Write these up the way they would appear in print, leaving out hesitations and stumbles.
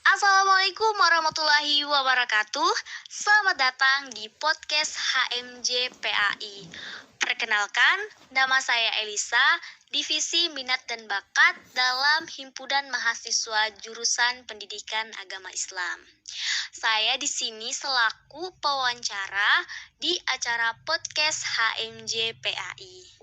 Assalamualaikum warahmatullahi wabarakatuh. Selamat datang di podcast HMJ PAI. Perkenalkan, nama saya Elisa, Divisi Minat dan Bakat dalam Himpunan Mahasiswa Jurusan Pendidikan Agama Islam. Saya di sini selaku pewawancara di acara podcast HMJ PAI.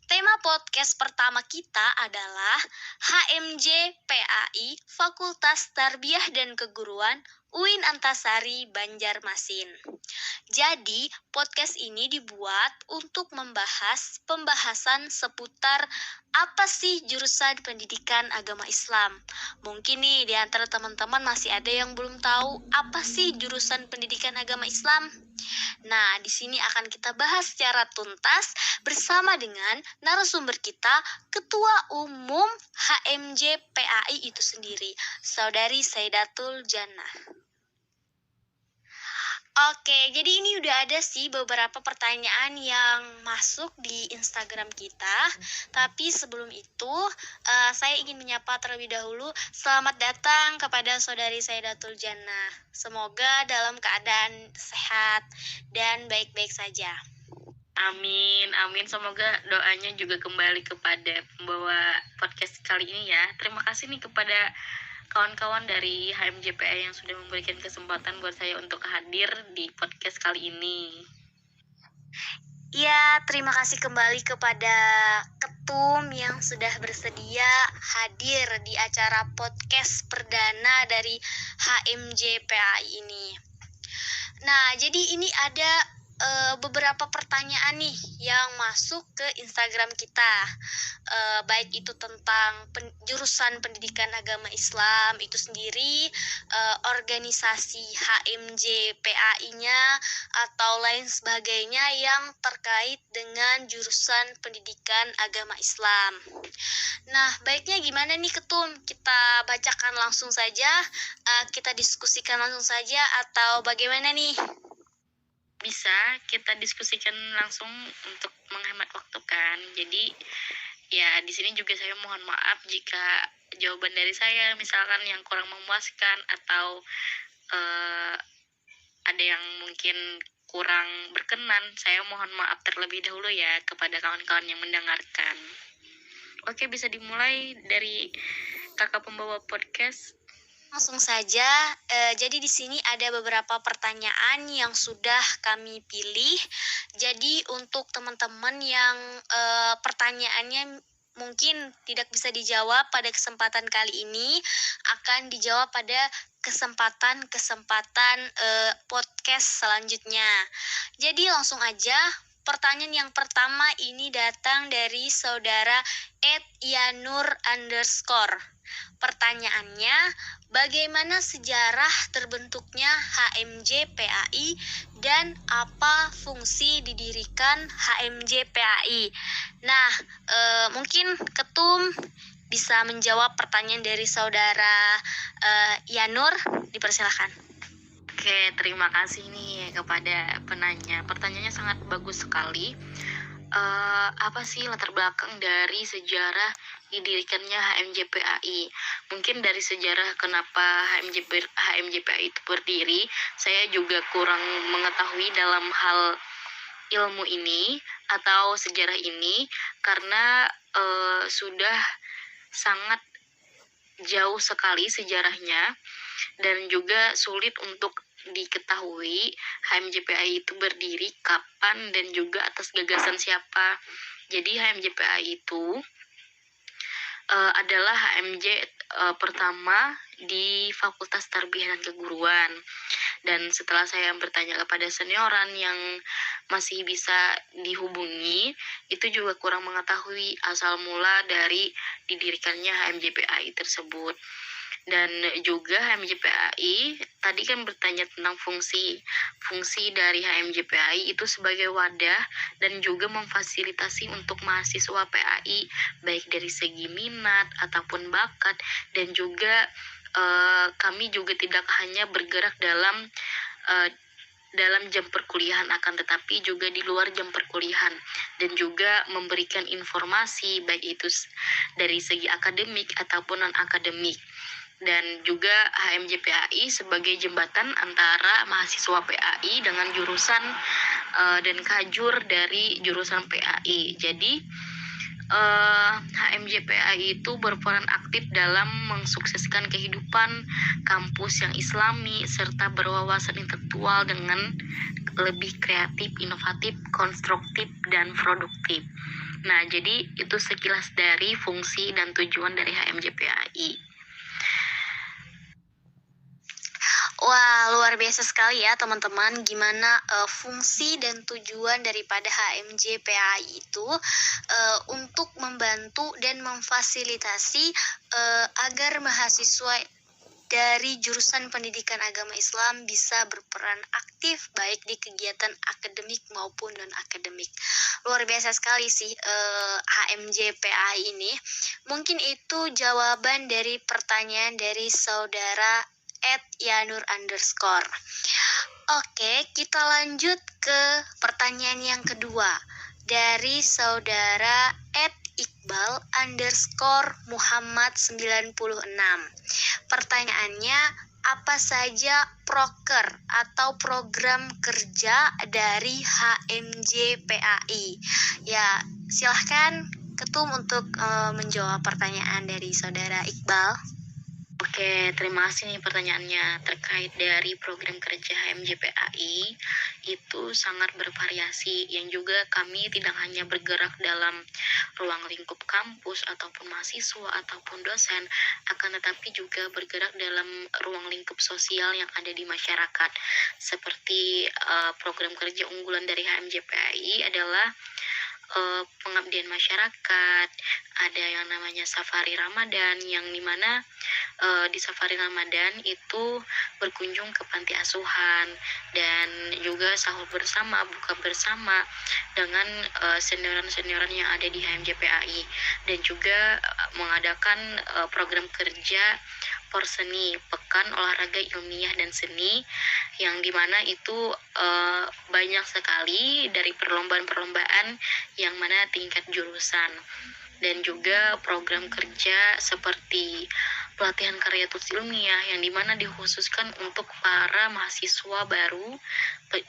Tema podcast pertama kita adalah HMJ PAI Fakultas Tarbiyah dan Keguruan UIN Antasari Banjarmasin. Jadi, podcast ini dibuat untuk membahas pembahasan seputar apa sih jurusan pendidikan agama Islam. Mungkin nih di antara teman-teman masih ada yang belum tahu apa sih jurusan pendidikan agama Islam. Nah, di sini akan kita bahas secara tuntas bersama dengan narasumber kita, Ketua Umum HMJ PAI itu sendiri, Saudari Saidatul Jannah. Oke, jadi ini udah ada sih beberapa pertanyaan yang masuk di Instagram kita. Tapi sebelum itu, saya ingin menyapa terlebih dahulu. Selamat datang kepada Saudari Saidatul Jannah. Semoga dalam keadaan sehat dan baik-baik saja. Amin. Semoga doanya juga kembali kepada pembawa podcast kali ini ya. Terima kasih nih kepada kawan-kawan dari HMJPA yang sudah memberikan kesempatan buat saya untuk hadir di podcast kali ini. Ya, terima kasih kembali kepada Ketum yang sudah bersedia hadir di acara podcast perdana dari HMJPAI ini. Nah, jadi ini ada beberapa pertanyaan nih yang masuk ke Instagram kita, baik itu tentang jurusan pendidikan agama Islam itu sendiri, organisasi HMJ PAI-nya atau lain sebagainya yang terkait dengan jurusan pendidikan agama Islam. Nah, baiknya gimana nih Ketum? Kita bacakan langsung saja, kita diskusikan langsung saja, atau bagaimana nih? Bisa kita diskusikan langsung untuk menghemat waktu kan. Jadi ya di sini juga saya mohon maaf jika jawaban dari saya misalkan yang kurang memuaskan atau ada yang mungkin kurang berkenan. Saya mohon maaf terlebih dahulu ya kepada kawan-kawan yang mendengarkan. Oke, bisa dimulai dari kakak pembawa podcast. Langsung saja, jadi di sini ada beberapa pertanyaan yang sudah kami pilih. Jadi untuk teman-teman yang pertanyaannya mungkin tidak bisa dijawab pada kesempatan kali ini, akan dijawab pada kesempatan podcast selanjutnya. Jadi langsung aja, pertanyaan yang pertama ini datang dari saudara @yanur_. Pertanyaannya, bagaimana sejarah terbentuknya HMJ PAI dan apa fungsi didirikan HMJ PAI? Nah, mungkin Ketum bisa menjawab pertanyaan dari saudara Yanur, dipersilakan. Oke, terima kasih nih kepada penanya. Pertanyaannya sangat bagus sekali. Apa sih latar belakang dari sejarah didirikannya HMJPAI? Mungkin dari sejarah kenapa HMJPAI itu berdiri, saya juga kurang mengetahui dalam hal ilmu ini atau sejarah ini karena sudah sangat jauh sekali sejarahnya dan juga sulit untuk diketahui HMJPAI itu berdiri kapan dan juga atas gagasan siapa. Jadi HMJPAI itu adalah HMJ pertama di Fakultas Tarbiyah dan Keguruan. Dan setelah saya bertanya kepada senioran yang masih bisa dihubungi, itu juga kurang mengetahui asal mula dari didirikannya HMJPAI tersebut. Dan juga HMJPAI tadi kan bertanya tentang fungsi dari HMJPAI itu sebagai wadah dan juga memfasilitasi untuk mahasiswa PAI baik dari segi minat ataupun bakat, dan juga kami juga tidak hanya bergerak dalam jam perkuliahan, akan tetapi juga di luar jam perkuliahan, dan juga memberikan informasi baik itu dari segi akademik ataupun non-akademik. dan juga HMJ-PAI sebagai jembatan antara mahasiswa PAI dengan jurusan dan kajur dari jurusan PAI. Jadi HMJ-PAI itu berperan aktif dalam mensukseskan kehidupan kampus yang islami serta berwawasan intelektual dengan lebih kreatif, inovatif, konstruktif, dan produktif. Nah, jadi itu sekilas dari fungsi dan tujuan dari HMJ-PAI. Wah, luar biasa sekali ya teman-teman, gimana fungsi dan tujuan daripada HMJ PAI itu untuk membantu dan memfasilitasi agar mahasiswa dari jurusan pendidikan agama Islam bisa berperan aktif baik di kegiatan akademik maupun non-akademik. Luar biasa sekali sih HMJ PAI ini. Mungkin itu jawaban dari pertanyaan dari saudara @yanur_. Oke, kita lanjut ke pertanyaan yang kedua dari saudara @iqbal_muhammad96. Pertanyaannya, apa saja proker atau program kerja dari HMJ PAI? Ya, silahkan Ketum untuk menjawab pertanyaan dari saudara Iqbal. Oke, terima kasih nih pertanyaannya. Terkait dari program kerja HMJ-PAI, itu sangat bervariasi, yang juga kami tidak hanya bergerak dalam ruang lingkup kampus ataupun mahasiswa ataupun dosen, akan tetapi juga bergerak dalam ruang lingkup sosial yang ada di masyarakat. Seperti program kerja unggulan dari HMJ-PAI adalah pengabdian masyarakat, ada yang namanya Safari Ramadan, yang dimana di Safari Ramadan itu berkunjung ke panti asuhan dan juga sahur bersama, buka bersama dengan senioran-senioran yang ada di HMJ-PAI, dan juga mengadakan program kerja Porseni, Pekan Olahraga Ilmiah dan Seni, yang dimana itu banyak sekali dari perlombaan-perlombaan yang mana tingkat jurusan, dan juga program kerja seperti pelatihan karya tulis ilmiah yang dimana dikhususkan untuk para mahasiswa baru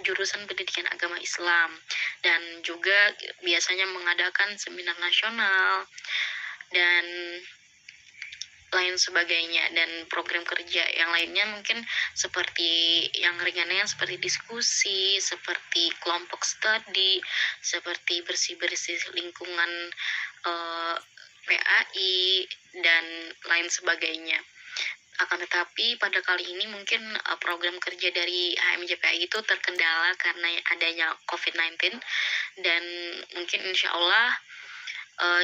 jurusan pendidikan agama Islam, dan juga biasanya mengadakan seminar nasional dan lain sebagainya. Dan program kerja yang lainnya mungkin seperti yang ringan-ringan seperti diskusi, seperti kelompok studi, seperti bersih-bersih lingkungan PAI dan lain sebagainya. Akan tetapi pada kali ini mungkin program kerja dari HMJ-PAI itu terkendala karena adanya COVID-19, dan mungkin insya Allah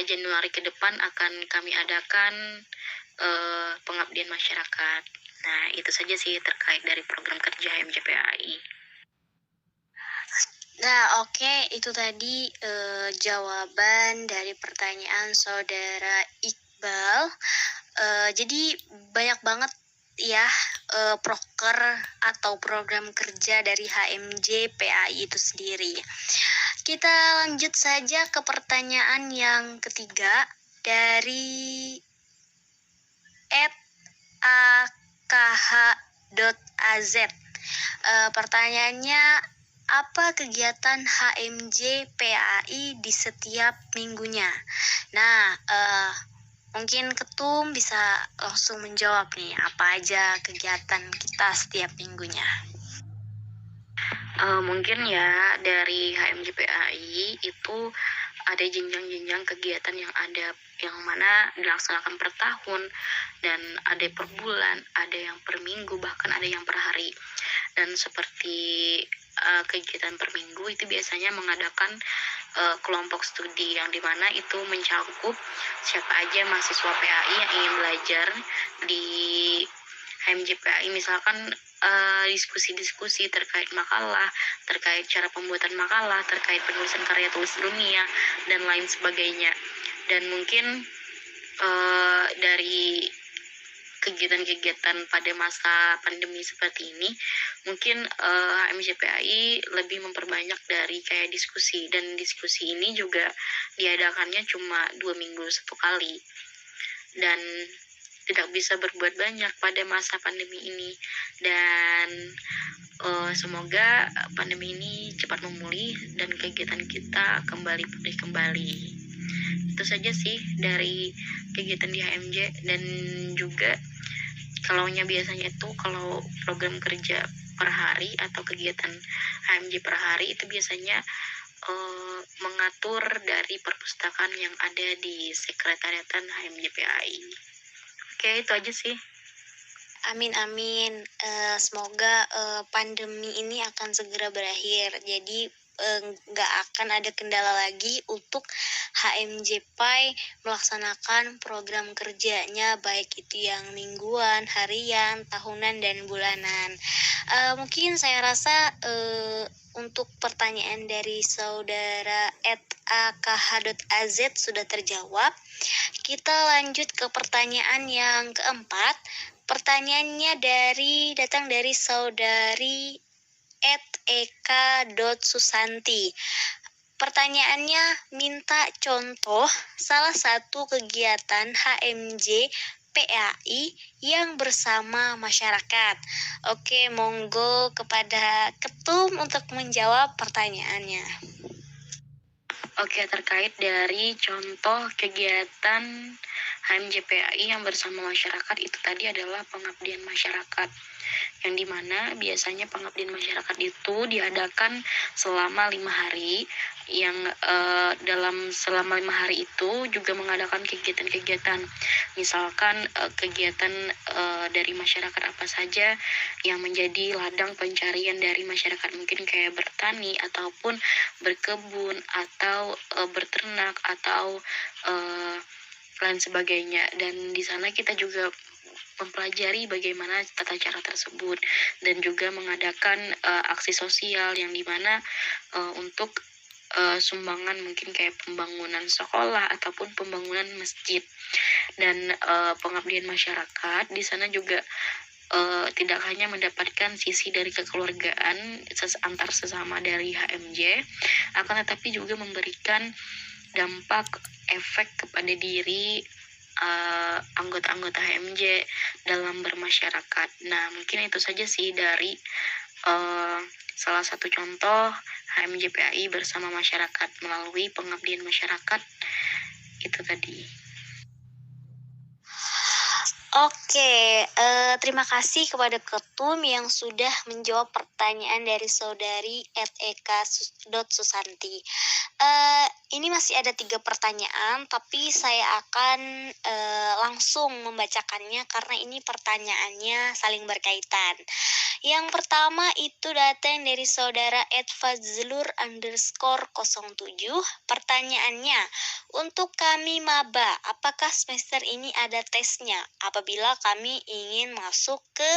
Januari ke depan akan kami adakan pengabdian masyarakat. Nah, itu saja sih terkait dari program kerja HMJ-PAI. Nah, oke, itu tadi jawaban dari pertanyaan saudara Iqbal. Jadi banyak banget ya proker atau program kerja dari HMJ PAI itu sendiri. Kita lanjut saja ke pertanyaan yang ketiga dari @akh.az. Pertanyaannya, apa kegiatan HMJ PAI di setiap minggunya? Nah, mungkin Ketum bisa langsung menjawab nih, apa aja kegiatan kita setiap minggunya. Mungkin ya dari HMJ-PAI itu ada jenjang-jenjang kegiatan yang ada, yang mana dilaksanakan per tahun, dan ada per bulan, ada yang per minggu, bahkan ada yang per hari. Dan seperti kegiatan per minggu itu biasanya mengadakan kelompok studi, yang dimana itu mencakup siapa aja mahasiswa PAI yang ingin belajar di HMJ-PAI, misalkan diskusi-diskusi terkait makalah, terkait cara pembuatan makalah, terkait penulisan karya tulis ilmiah, dan lain sebagainya. Dan mungkin dari kegiatan-kegiatan pada masa pandemi seperti ini, mungkin HMJ-PAI lebih memperbanyak dari kayak diskusi, dan diskusi ini juga diadakannya cuma 2 minggu 1 kali. Dan tidak bisa berbuat banyak pada masa pandemi ini. Dan semoga pandemi ini cepat memulih dan kegiatan kita kembali pulih kembali. Itu saja sih dari kegiatan di HMJ. Dan juga biasanya itu kalau program kerja per hari atau kegiatan HMJ per hari itu biasanya mengatur dari perpustakaan yang ada di sekretariatan HMJ PAI. Oke, itu aja sih. Amin amin. Semoga pandemi ini akan segera berakhir. Jadi nggak akan ada kendala lagi untuk HMJ PAI melaksanakan program kerjanya, baik itu yang mingguan, harian, tahunan, dan bulanan. Mungkin saya rasa untuk pertanyaan dari saudara @akh.az sudah terjawab. Kita lanjut ke pertanyaan yang keempat. Pertanyaannya datang dari saudari @eka.susanti. Pertanyaannya minta contoh salah satu kegiatan HMJ PAI yang bersama masyarakat. Oke, monggo kepada Ketum untuk menjawab pertanyaannya. Oke, terkait dari contoh kegiatan HMJ PAI yang bersama masyarakat, itu tadi adalah pengabdian masyarakat, yang dimana biasanya pengabdian masyarakat itu diadakan selama 5 hari, yang dalam selama 5 hari itu juga mengadakan kegiatan-kegiatan, misalkan kegiatan dari masyarakat apa saja yang menjadi ladang pencarian dari masyarakat, mungkin kayak bertani ataupun berkebun atau berternak atau lain sebagainya. Dan di sana kita juga mempelajari bagaimana tata cara tersebut, dan juga mengadakan aksi sosial yang dimana untuk sumbangan mungkin kayak pembangunan sekolah ataupun pembangunan masjid. Dan pengabdian masyarakat di sana juga tidak hanya mendapatkan sisi dari kekeluargaan antar sesama dari HMJ, akan tetapi juga memberikan dampak efek kepada diri anggota-anggota HMJ dalam bermasyarakat. Nah, mungkin itu saja sih dari salah satu contoh HMJ PAI bersama masyarakat melalui pengabdian masyarakat itu tadi. Oke, terima kasih kepada Ketum yang sudah menjawab pertanyaan dari saudari @eka.susanti. Ini masih ada 3 pertanyaan, tapi saya akan langsung membacakannya karena ini pertanyaannya saling berkaitan. Yang pertama itu datang dari saudara @fazlur_07. Pertanyaannya, untuk kami maba, apakah semester ini ada tesnya apabila kami ingin masuk ke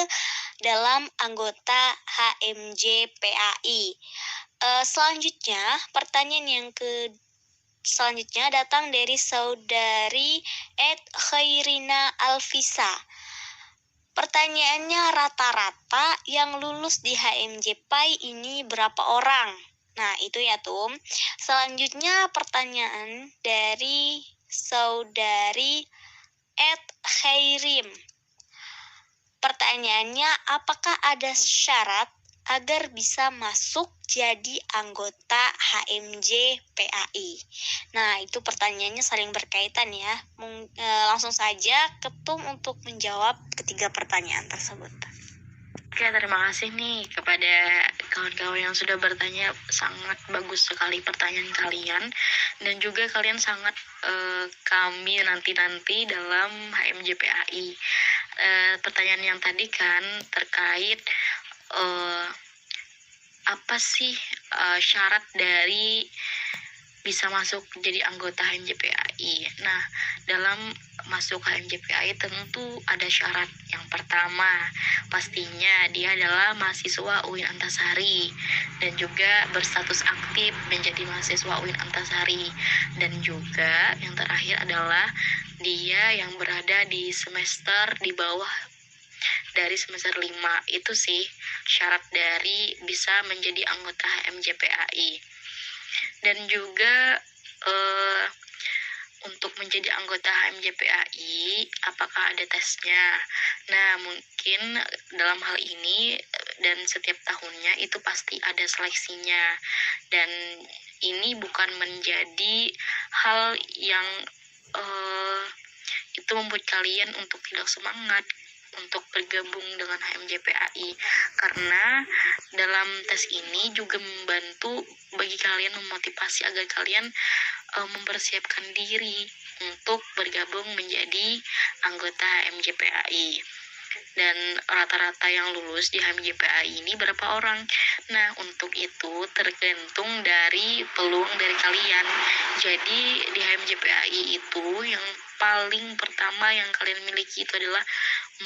dalam anggota HMJ PAI? Selanjutnya, pertanyaan yang selanjutnya datang dari saudari @khairina alfisa. Pertanyaannya, rata-rata yang lulus di HMJ PAI ini berapa orang? Nah, itu ya, Tum. Selanjutnya pertanyaan dari saudari @khairim. Pertanyaannya, apakah ada syarat agar bisa masuk jadi anggota HMJ PAI? Nah, itu pertanyaannya saling berkaitan ya. Langsung saja Ketum untuk menjawab ketiga pertanyaan tersebut. Oke, terima kasih nih kepada kawan-kawan yang sudah bertanya. Sangat bagus sekali pertanyaan kalian, dan juga kalian sangat kami nanti-nanti dalam HMJ PAI. Pertanyaan yang tadi kan terkait apa sih syarat dari bisa masuk jadi anggota HMJ PAI. Nah, dalam masuk HMJ PAI tentu ada syarat. Yang pertama, pastinya dia adalah mahasiswa UIN Antasari dan juga berstatus aktif menjadi mahasiswa UIN Antasari. Dan juga yang terakhir adalah dia yang berada di semester di bawah dari semester 5. Itu sih syarat dari bisa menjadi anggota HMJ PAI. Dan juga untuk menjadi jadi anggota HMJPAI, apakah ada tesnya? Nah, mungkin dalam hal ini dan setiap tahunnya itu pasti ada seleksinya. Dan ini bukan menjadi hal yang itu membuat kalian untuk tidak semangat untuk bergabung dengan HMJPAI, karena dalam tes ini juga membantu bagi kalian, memotivasi agar kalian mempersiapkan diri untuk bergabung menjadi anggota HMJPAI. Dan rata-rata yang lulus di HMJPAI ini berapa orang? Nah, untuk itu tergantung dari peluang dari kalian. Jadi di HMJPAI itu yang paling pertama yang kalian miliki itu adalah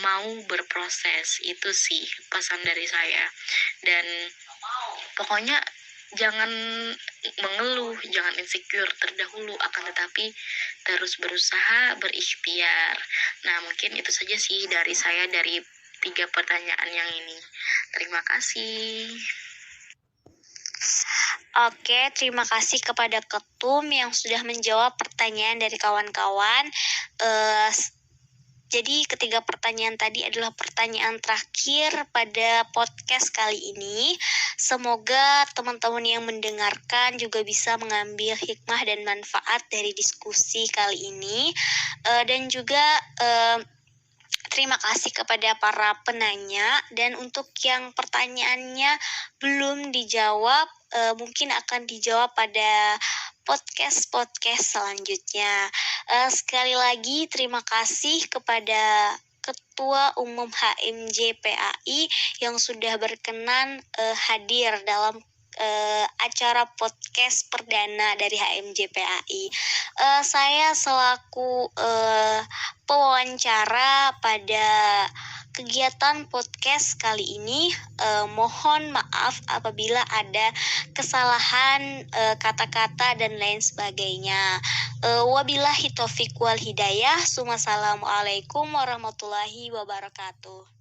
mau berproses. Itu sih pesan dari saya. Dan pokoknya jangan mengeluh, jangan insecure terdahulu, akan tetapi terus berusaha, berikhtiar. Nah, mungkin itu saja sih dari saya dari 3 pertanyaan yang ini. Terima kasih. Oke, terima kasih kepada Ketum yang sudah menjawab pertanyaan dari kawan-kawan. Jadi ketiga pertanyaan tadi adalah pertanyaan terakhir pada podcast kali ini. Semoga teman-teman yang mendengarkan juga bisa mengambil hikmah dan manfaat dari diskusi kali ini. Dan juga terima kasih kepada para penanya. Dan untuk yang pertanyaannya belum dijawab, mungkin akan dijawab pada podcast selanjutnya. Sekali lagi terima kasih kepada Ketua Umum HMJPAI yang sudah berkenan hadir dalam acara podcast perdana dari HMJPAI. Saya selaku pewawancara pada kegiatan podcast kali ini, mohon maaf apabila ada kesalahan kata-kata dan lain sebagainya. Wabillahi taufiq wal hidayah. Assalamualaikum warahmatullahi wabarakatuh.